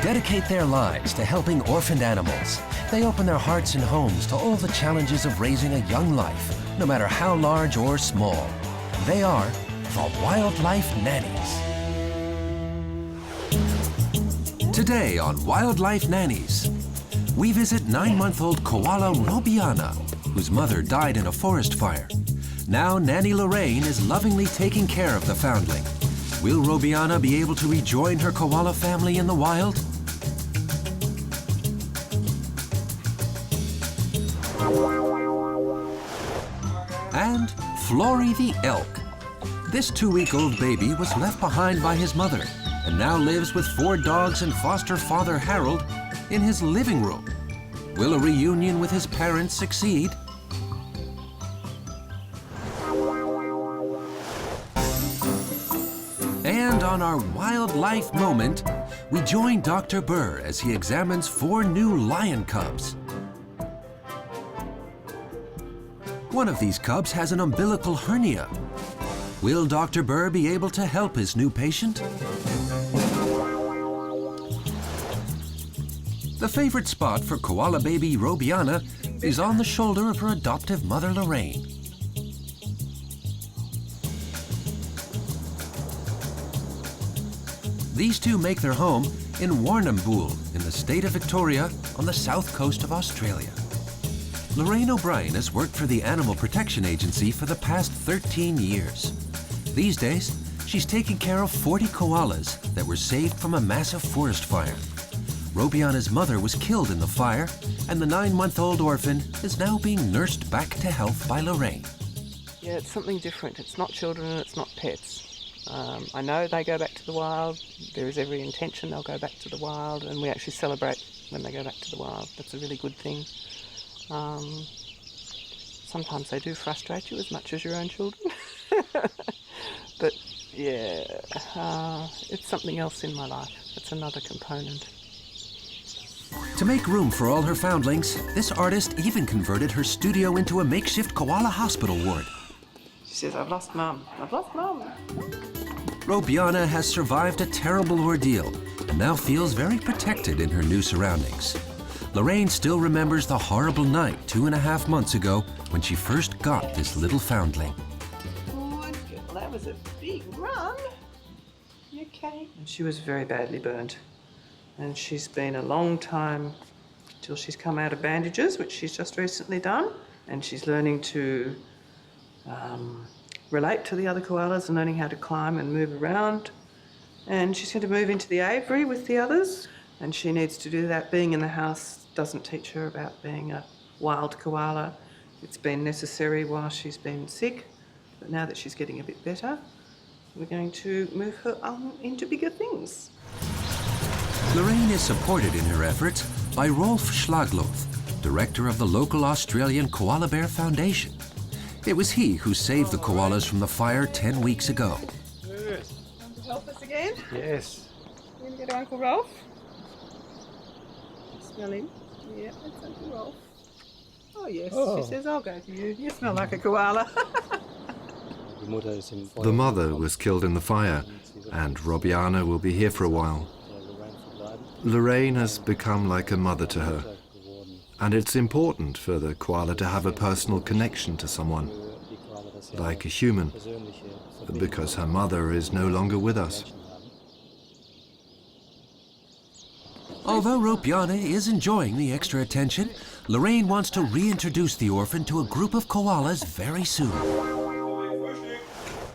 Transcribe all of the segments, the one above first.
dedicate their lives to helping orphaned animals. They open their hearts and homes to all the challenges of raising a young life, no matter how large or small. They are the Wildlife Nannies. Today on Wildlife Nannies, we visit 9-month-old Koala Robiana, whose mother died in a forest fire. Now Nanny Lorraine is lovingly taking care of the foundling. Will Robiana be able to rejoin her koala family in the wild? And Flori the elk. This 2-week-old baby was left behind by his mother and now lives with 4 dogs and foster father Harald in his living room. Will a reunion with his parents succeed? And on our wildlife moment, we join Dr. Böer as he examines 4 new lion cubs. One of these cubs has an umbilical hernia. Will Dr. Böer be able to help his new patient? The favorite spot for koala baby Robiana is on the shoulder of her adoptive mother Lorraine. These two make their home in Warrnambool in the state of Victoria on the south coast of Australia. Lorraine O'Brien has worked for the Animal Protection Agency for the past 13 years. These days, she's taking care of 40 koalas that were saved from a massive forest fire. Robiana's mother was killed in the fire, and the 9-month-old orphan is now being nursed back to health by Lorraine. Yeah, it's something different. It's not children and it's not pets. I know they go back to the wild. There is every intention they'll go back to the wild, and we actually celebrate when they go back to the wild. That's a really good thing. Sometimes they do frustrate you as much as your own children. But yeah, it's something else in my life. It's another component. To make room for all her foundlings, this artist even converted her studio into a makeshift koala hospital ward. She says, I've lost Mum. I've lost Mum. Robiana has survived a terrible ordeal and now feels very protected in her new surroundings. Lorraine still remembers the horrible night 2.5 months ago when she first got this little foundling. Good girl, that was a big run. You okay? And she was very badly burnt. And she's been a long time till she's come out of bandages, which she's just recently done. And she's learning to relate to the other koalas and learning how to climb and move around. And she's going to move into the aviary with the others. And she needs to do that. Being in the house doesn't teach her about being a wild koala. It's been necessary while she's been sick. But now that she's getting a bit better, we're going to move her on into bigger things. Lorraine is supported in her efforts by Rolf Schlagloth, director of the local Australian Koala Bear Foundation. It was he who saved the koalas from the fire 10 weeks ago. Yes. Want to help us again? Yes. You going to go to Uncle Rolf? Smell him? Yeah, that's Uncle Rolf. Oh yes, Oh. She says, I'll go to you. You smell like a koala. The mother was killed in the fire, and Robiana will be here for a while. Lorraine has become like a mother to her, and it's important for the koala to have a personal connection to someone, like a human, because her mother is no longer with us. Although Robiana is enjoying the extra attention, Lorraine wants to reintroduce the orphan to a group of koalas very soon.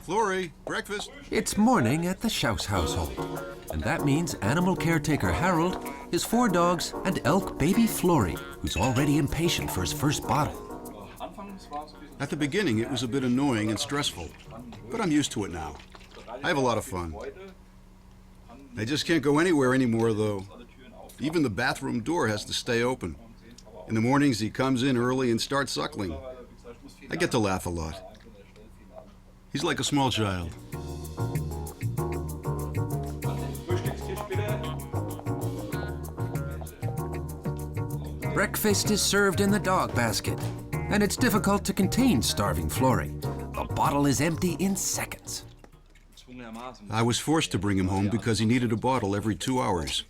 Flori, breakfast. It's morning at the Schaus household, and that means animal caretaker Harald, his 4 dogs, and elk baby Flori, who's already impatient for his first bottle. At the beginning, it was a bit annoying and stressful, but I'm used to it now. I have a lot of fun. I just can't go anywhere anymore, though. Even the bathroom door has to stay open. In the mornings, he comes in early and starts suckling. I get to laugh a lot. He's like a small child. Breakfast is served in the dog basket, and it's difficult to contain starving Flori. The bottle is empty in seconds. I was forced to bring him home because he needed a bottle every 2 hours.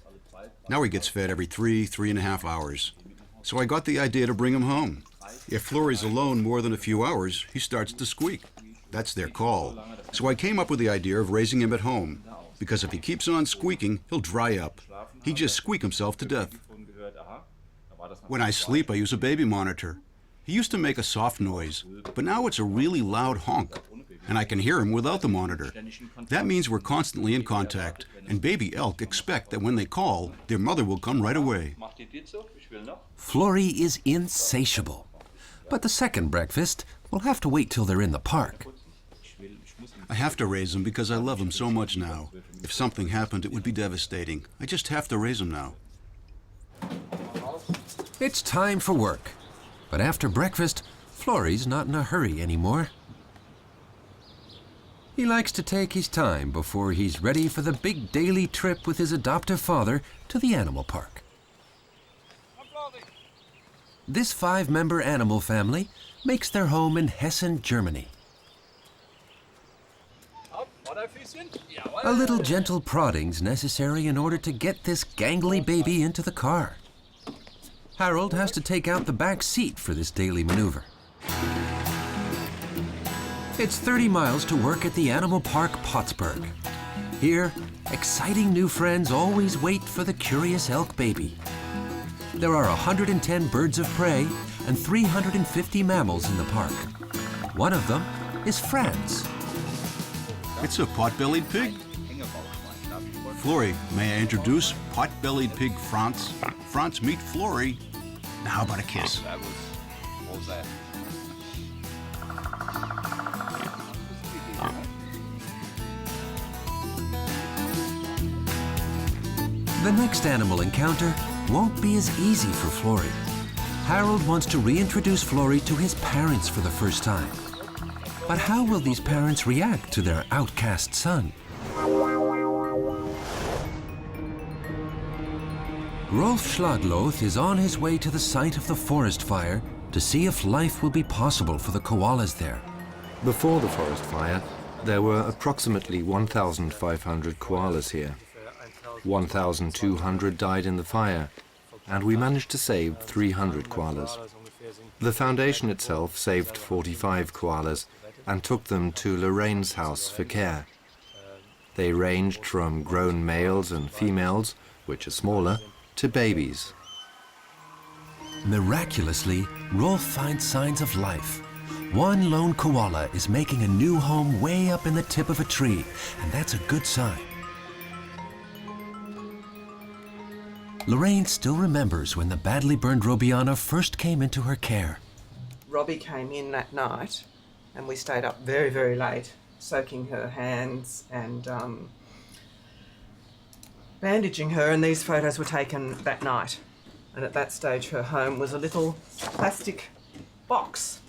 Now he gets fed every 3.5 hours. So I got the idea to bring him home. If Flori's alone more than a few hours, he starts to squeak. That's their call. So I came up with the idea of raising him at home, because if he keeps on squeaking, he'll dry up. He'd just squeak himself to death. When I sleep, I use a baby monitor. He used to make a soft noise, but now it's a really loud honk, and I can hear him without the monitor. That means we're constantly in contact, and baby elk expect that when they call, their mother will come right away. Flori is insatiable. But the second breakfast will have to wait till they're in the park. I have to raise him because I love him so much now. If something happened, it would be devastating. I just have to raise him now. It's time for work. But after breakfast, Flori's not in a hurry anymore. He likes to take his time before he's ready for the big daily trip with his adoptive father to the animal park. This 5-member animal family makes their home in Hessen, Germany. A little gentle prodding's necessary in order to get this gangly baby into the car. Harald has to take out the back seat for this daily maneuver. It's 30 miles to work at the animal park Pottsburg. Here, exciting new friends always wait for the curious elk baby. There are 110 birds of prey and 350 mammals in the park. One of them is Franz. It's a pot-bellied pig. Flori, may I introduce pot-bellied pig Franz? Franz, meet Flori. Now how about a kiss? The next animal encounter won't be as easy for Flori. Harald wants to reintroduce Flori to his parents for the first time. But how will these parents react to their outcast son? Rolf Schlagloth is on his way to the site of the forest fire to see if life will be possible for the koalas there. Before the forest fire, there were approximately 1,500 koalas here. 1,200 died in the fire, and we managed to save 300 koalas. The foundation itself saved 45 koalas and took them to Lorraine's house for care. They ranged from grown males and females, which are smaller, to babies. Miraculously, Rolf finds signs of life. One lone koala is making a new home way up in the tip of a tree, and that's a good sign. Lorraine still remembers when the badly burned Robiana first came into her care. Robbie came in that night and we stayed up very, very late, soaking her hands and bandaging her, and these photos were taken that night. And at that stage her home was a little plastic box,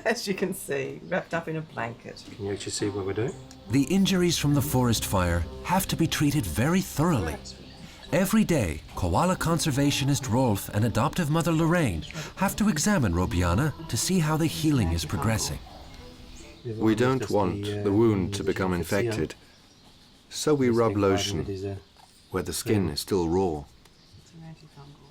as you can see, wrapped up in a blanket. Can you actually see what we're doing? The injuries from the forest fire have to be treated very thoroughly. Every day, koala conservationist Rolf and adoptive mother Lorraine have to examine Robiana to see how the healing is progressing. We don't want the wound to become infected, so we rub lotion where the skin is still raw. It's an antifungal.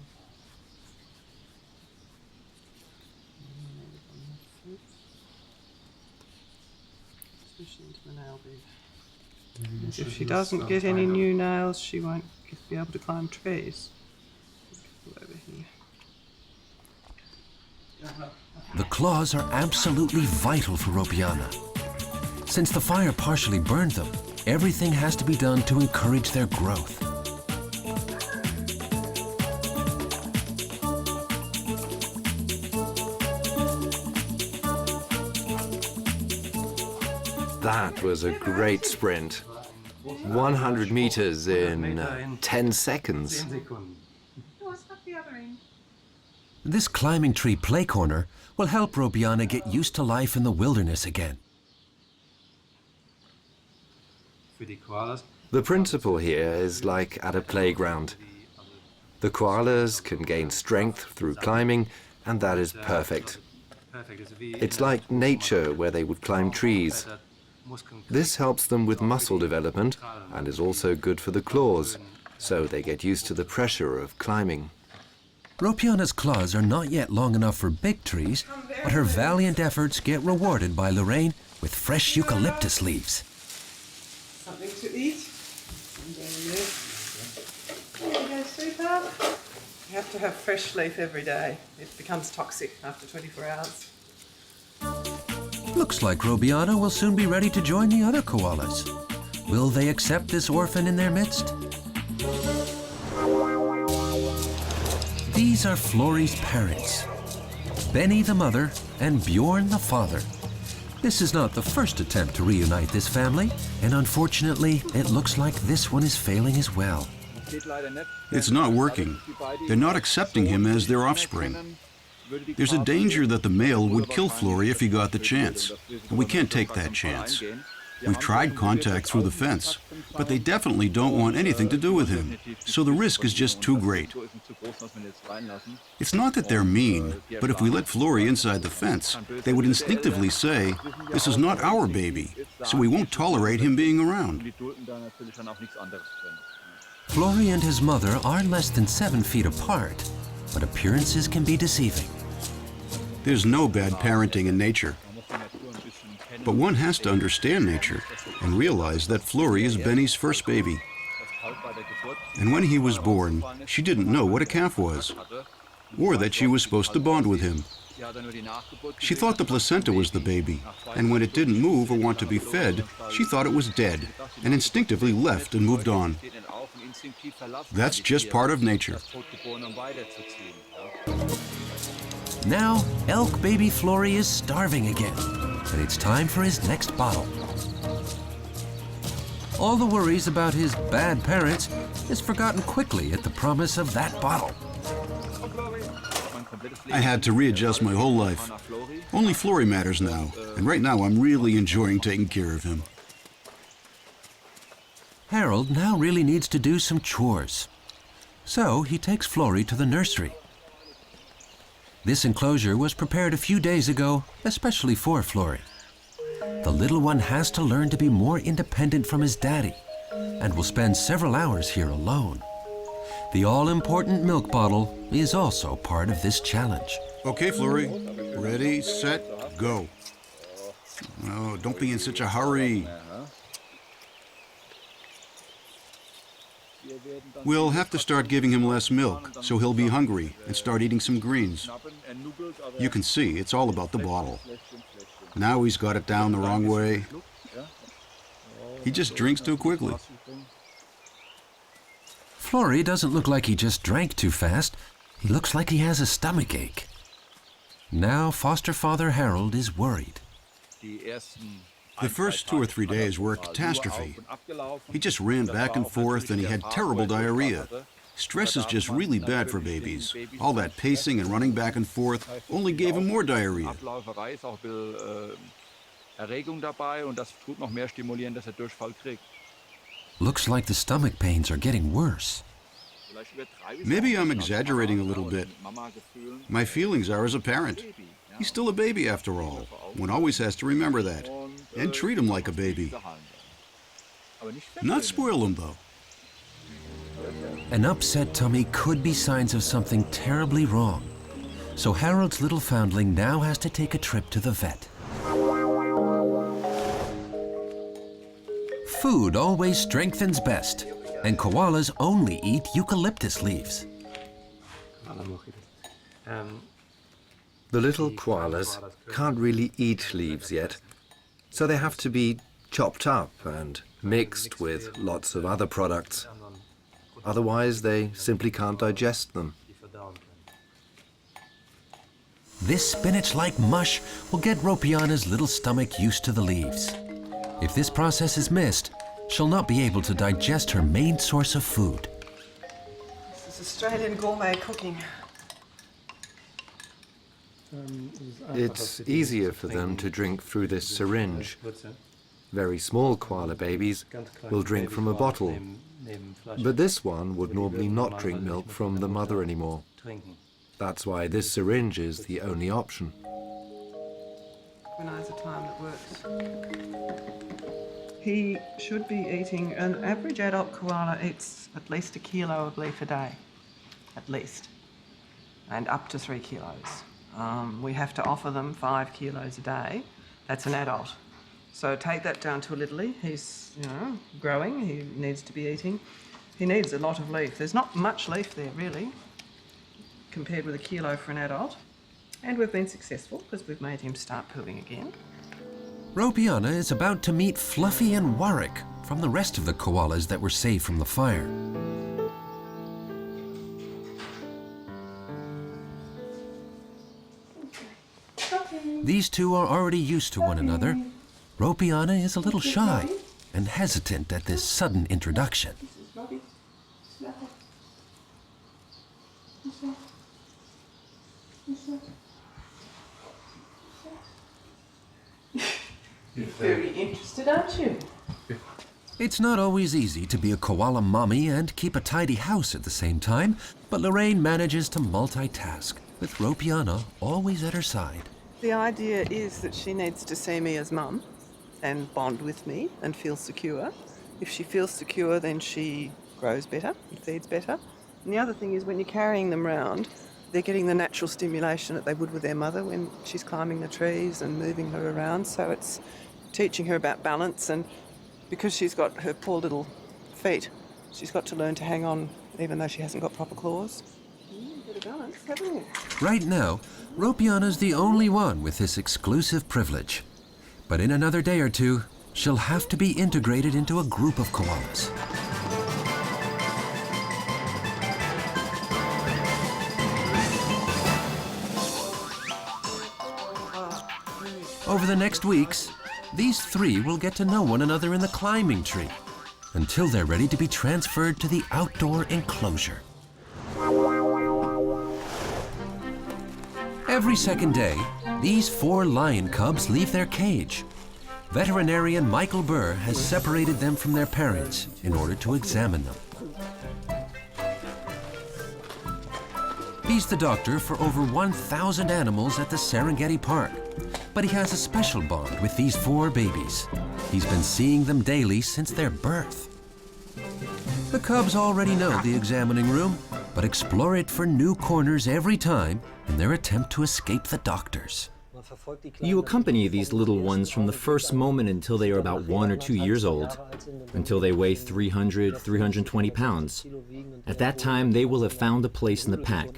Especially into the nail bed. If she doesn't get any new nails, she won't be able to climb trees. Over here. The claws are absolutely vital for Robiana. Since the fire partially burned them, everything has to be done to encourage their growth. That was a great sprint. 100 meters in 10 seconds. This climbing tree play corner will help Robiana get used to life in the wilderness again. The principle here is like at a playground. The koalas can gain strength through climbing, and that is perfect. It's like nature where they would climb trees. This helps them with muscle development and is also good for the claws. so they get used to the pressure of climbing. Robiana's claws are not yet long enough for big trees, but her valiant efforts get rewarded by Lorraine with fresh eucalyptus leaves. Something to eat. There you go, sweetheart. You have to have fresh leaf every day. It becomes toxic after 24 hours. Looks like Robiana will soon be ready to join the other koalas. Will they accept this orphan in their midst? These are Flori's parents, Benny the mother and Bjorn the father. This is not the first attempt to reunite this family, and unfortunately, it looks like this one is failing as well. It's not working. They're not accepting him as their offspring. There's a danger that the male would kill Flori if he got the chance, and we can't take that chance. We've tried contact through the fence, but they definitely don't want anything to do with him, so the risk is just too great. It's not that they're mean, but if we let Flori inside the fence, they would instinctively say, "This is not our baby," so we won't tolerate him being around. Flori and his mother are less than 7 feet apart, but appearances can be deceiving. There's no bad parenting in nature. But one has to understand nature and realize that Flori is Benny's first baby. And when he was born, she didn't know what a calf was, or that she was supposed to bond with him. She thought the placenta was the baby, and when it didn't move or want to be fed, she thought it was dead, and instinctively left and moved on. That's just part of nature. Now, elk baby Flori is starving again, and it's time for his next bottle. All the worries about his bad parents is forgotten quickly at the promise of that bottle. I had to readjust my whole life. Only Flori matters now, and right now I'm really enjoying taking care of him. Harald now really needs to do some chores. So he takes Flori to the nursery. This enclosure was prepared a few days ago, especially for Flori. The little one has to learn to be more independent from his daddy, and will spend several hours here alone. The all-important milk bottle is also part of this challenge. Okay, Flori. Ready, set, go. Oh, don't be in such a hurry. We'll have to start giving him less milk, so he'll be hungry and start eating some greens. You can see it's all about the bottle. Now he's got it down the wrong way. He just drinks too quickly. Flori doesn't look like he just drank too fast. He looks like he has a stomach ache. Now foster father Harald is worried. The first 2 or 3 days were a catastrophe. He just ran back and forth and he had terrible diarrhea. Stress is just really bad for babies. All that pacing and running back and forth only gave him more diarrhea. Looks like the stomach pains are getting worse. Maybe I'm exaggerating a little bit. My feelings are as a parent. He's still a baby after all. One always has to remember that. And treat him like a baby. Not spoil him, though. An upset tummy could be signs of something terribly wrong. So Harald's little foundling now has to take a trip to the vet. Food always strengthens best, and koalas only eat eucalyptus leaves. The little koalas can't really eat leaves yet, so they have to be chopped up and mixed with lots of other products. Otherwise, they simply can't digest them. This spinach-like mush will get Robiana's little stomach used to the leaves. If this process is missed, she'll not be able to digest her main source of food. This is Australian gourmet cooking. It's easier for them to drink through this syringe. Very small koala babies will drink from a bottle, but this one would normally not drink milk from the mother anymore. That's why this syringe is the only option. Organise a time that works. He should be eating, an average adult koala eats at least 1 kilo of leaf a day, at least, and up to 3 kilos. We have to offer them 5 kilos a day. That's an adult. So take that down to a little. He's, growing. He needs to be eating. He needs a lot of leaf. There's not much leaf there, really, compared with 1 kilo for an adult. And we've been successful because we've made him start pooing again. Robiana is about to meet Fluffy and Warwick from the rest of the koalas that were saved from the fire. These two are already used to one another. Robiana is a little shy and hesitant at this sudden introduction. You're very interested, aren't you? It's not always easy to be a koala mommy and keep a tidy house at the same time, but Lorraine manages to multitask, with Robiana always at her side. The idea is that she needs to see me as mum and bond with me and feel secure. If she feels secure, then she grows better and feeds better. And the other thing is when you're carrying them around, they're getting the natural stimulation that they would with their mother when she's climbing the trees and moving her around. So it's teaching her about balance, and because she's got her poor little feet, she's got to learn to hang on even though she hasn't got proper claws. Bit of balance, haven't you? Right now, Robiana's the only one with this exclusive privilege. But in another day or two, she'll have to be integrated into a group of koalas. Over the next weeks, these three will get to know one another in the climbing tree until they're ready to be transferred to the outdoor enclosure. Every second day, these 4 lion cubs leave their cage. Veterinarian Michael Böer has separated them from their parents in order to examine them. He's the doctor for over 1,000 animals at the Serengeti Park, but he has a special bond with these 4 babies. He's been seeing them daily since their birth. The cubs already know the examining room, but explore it for new corners every time in their attempt to escape the doctors. You accompany these little ones from the first moment until they are about 1 or 2 years old, until they weigh 300, 320 pounds. At that time, they will have found a place in the pack.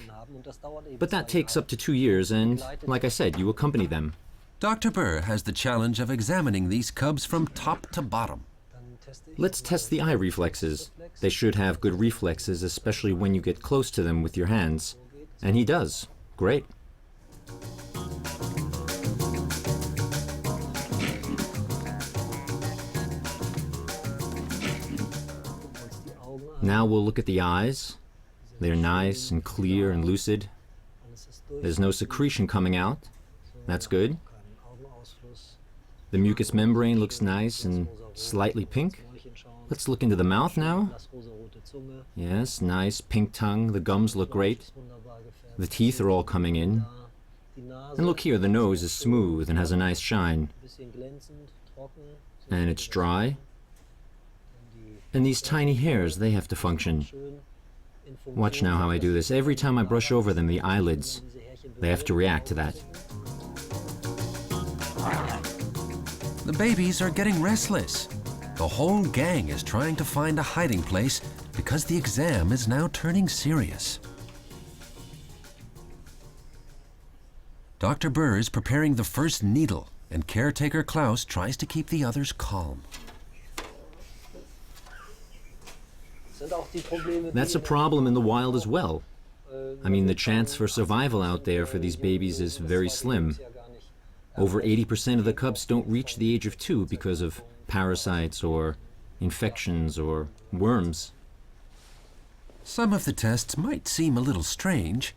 But that takes up to 2 years, and like I said, you accompany them. Dr. Böer has the challenge of examining these cubs from top to bottom. Let's test the eye reflexes. They should have good reflexes, especially when you get close to them with your hands. And he does. Great. Now we'll look at the eyes. They're nice and clear and lucid. There's no secretion coming out. That's good. The mucous membrane looks nice and slightly pink. Let's look into the mouth now. Yes, nice pink tongue. The gums look great. The teeth are all coming in. And look here, the nose is smooth and has a nice shine. And it's dry. And these tiny hairs, they have to function. Watch now how I do this. Every time I brush over them, the eyelids, they have to react to that. The babies are getting restless. The whole gang is trying to find a hiding place because the exam is now turning serious. Dr. Böer is preparing the first needle, and caretaker Klaus tries to keep the others calm. That's a problem in the wild as well. I mean, the chance for survival out there for these babies is very slim. Over 80% of the cubs don't reach the age of 2 because of parasites or infections or worms. Some of the tests might seem a little strange,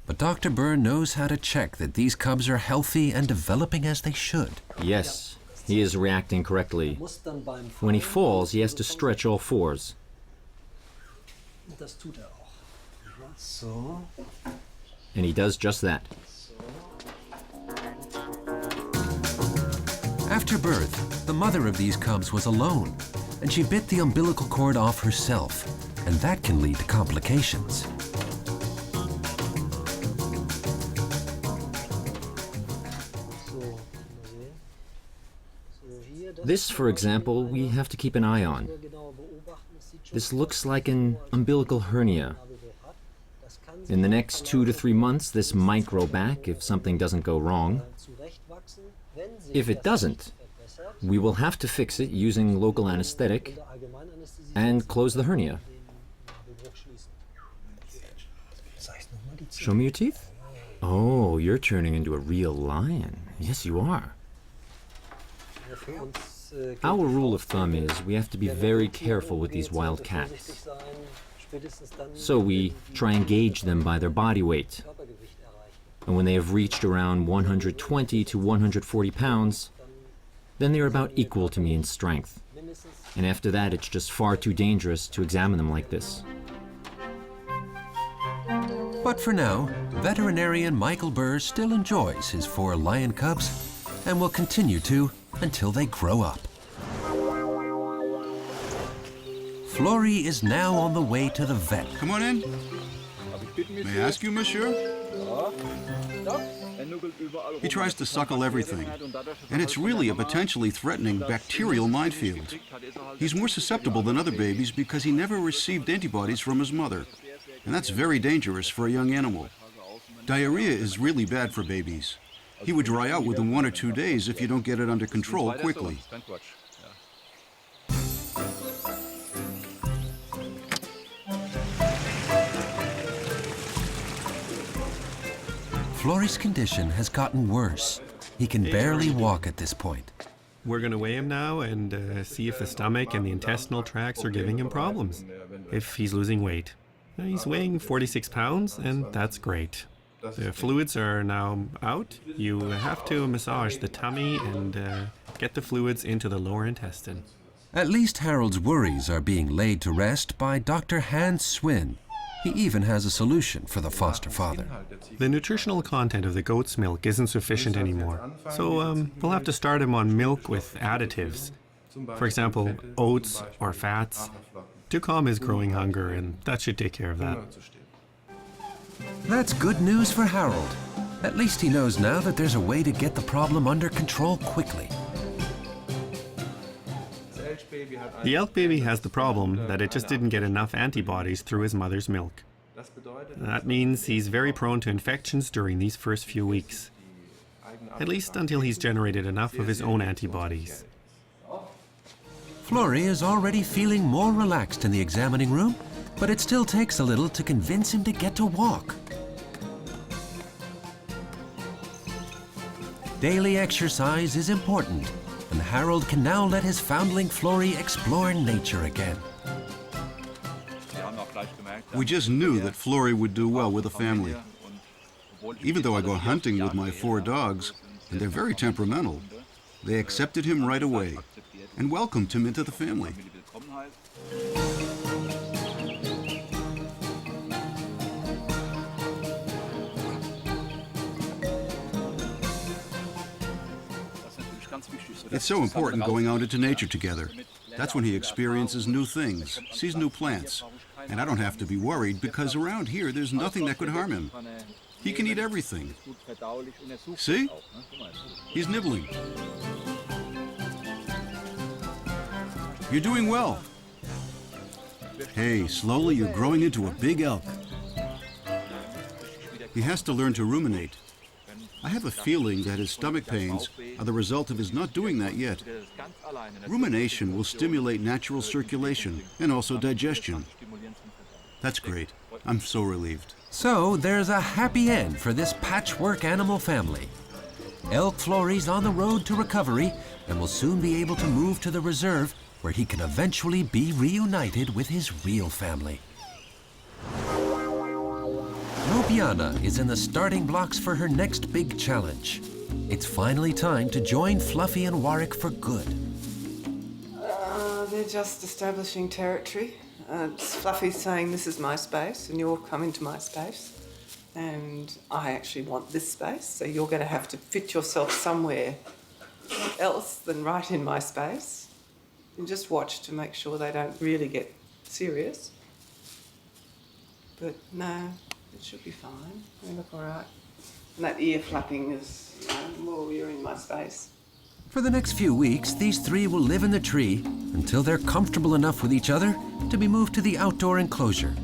but Dr. Böer knows how to check that these cubs are healthy and developing as they should. Yes, he is reacting correctly. When he falls, he has to stretch all 4s. And he does just that. After birth, the mother of these cubs was alone, and she bit the umbilical cord off herself, and that can lead to complications. This, for example, we have to keep an eye on. This looks like an umbilical hernia. In the next 2 to 3 months, this might grow back if something doesn't go wrong. If it doesn't, we will have to fix it using local anesthetic and close the hernia. Show me your teeth. Oh, you're turning into a real lion. Yes, you are. Our rule of thumb is we have to be very careful with these wild cats. So we try and gauge them by their body weight. And when they have reached around 120 to 140 pounds, then they're about equal to me in strength. And after that, it's just far too dangerous to examine them like this. But for now, veterinarian Michael Böer still enjoys his 4 lion cubs and will continue to until they grow up. Flori is now on the way to the vet. Come on in. May I ask you, monsieur? He tries to suckle everything, and it's really a potentially threatening bacterial minefield. He's more susceptible than other babies because he never received antibodies from his mother, and that's very dangerous for a young animal. Diarrhea is really bad for babies. He would dry out within 1 or 2 days if you don't get it under control quickly. Flori's condition has gotten worse. He can barely walk at this point. We're going to weigh him now and see if the stomach and the intestinal tracts are giving him problems, if he's losing weight. He's weighing 46 pounds, and that's great. The fluids are now out. You have to massage the tummy and get the fluids into the lower intestine. At least Harald's worries are being laid to rest by Dr. Hans Swin. He even has a solution for the foster father. The nutritional content of the goat's milk isn't sufficient anymore, so we'll have to start him on milk with additives. For example, oats or fats, to calm his growing hunger, and that should take care of that. That's good news for Harald. At least he knows now that there's a way to get the problem under control quickly. The elk baby has the problem that it just didn't get enough antibodies through his mother's milk. That means he's very prone to infections during these first few weeks, at least until he's generated enough of his own antibodies. Flori is already feeling more relaxed in the examining room, but it still takes a little to convince him to get to walk. Daily exercise is important, and Harald can now let his foundling Flori explore nature again. We just knew that Flori would do well with a family. Even though I go hunting with my 4 dogs, and they're very temperamental, they accepted him right away and welcomed him into the family. It's so important going out into nature together. That's when he experiences new things, sees new plants. And I don't have to be worried because around here there's nothing that could harm him. He can eat everything. See? He's nibbling. You're doing well. Hey, slowly you're growing into a big elk. He has to learn to ruminate. I have a feeling that his stomach pains are the result of his not doing that yet. Rumination will stimulate natural circulation and also digestion. That's great. I'm so relieved. So there's a happy end for this patchwork animal family. Elk Flori's on the road to recovery and will soon be able to move to the reserve where he can eventually be reunited with his real family. Robiana is in the starting blocks for her next big challenge. It's finally time to join Fluffy and Warwick for good. They're just establishing territory. Fluffy's saying this is my space and you're coming to my space. And I actually want this space, so you're going to have to fit yourself somewhere else than right in my space. And just watch to make sure they don't really get serious. But no, it should be fine. They look all right. And that ear flapping is, well, you're in my space. For the next few weeks, these three will live in the tree until they're comfortable enough with each other to be moved to the outdoor enclosure.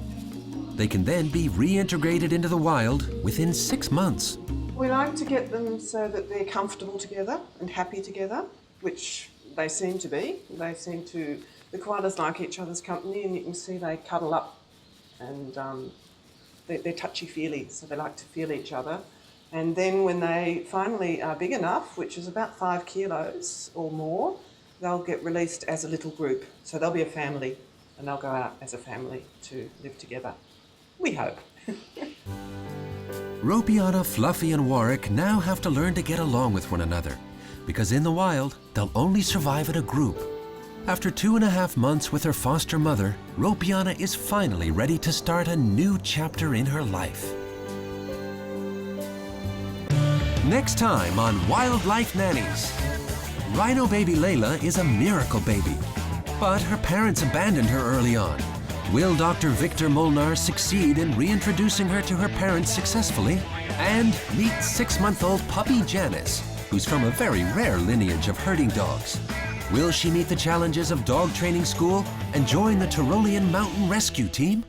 They can then be reintegrated into the wild within 6 months. We like to get them so that they're comfortable together and happy together, which they seem to be. The koalas like each other's company, and you can see they cuddle up and they're touchy-feely, so they like to feel each other. And then when they finally are big enough, which is about 5 kilos or more, they'll get released as a little group. So they'll be a family, and they'll go out as a family to live together. We hope. Robiana, Fluffy, and Warwick now have to learn to get along with one another, because in the wild, they'll only survive in a group. After 2.5 months with her foster mother, Robiana is finally ready to start a new chapter in her life. Next time on Wildlife Nannies. Rhino baby Layla is a miracle baby, but her parents abandoned her early on. Will Dr. Victor Molnar succeed in reintroducing her to her parents successfully? And meet 6-month-old puppy Janice, who's from a very rare lineage of herding dogs. Will she meet the challenges of dog training school and join the Tyrolean Mountain Rescue Team?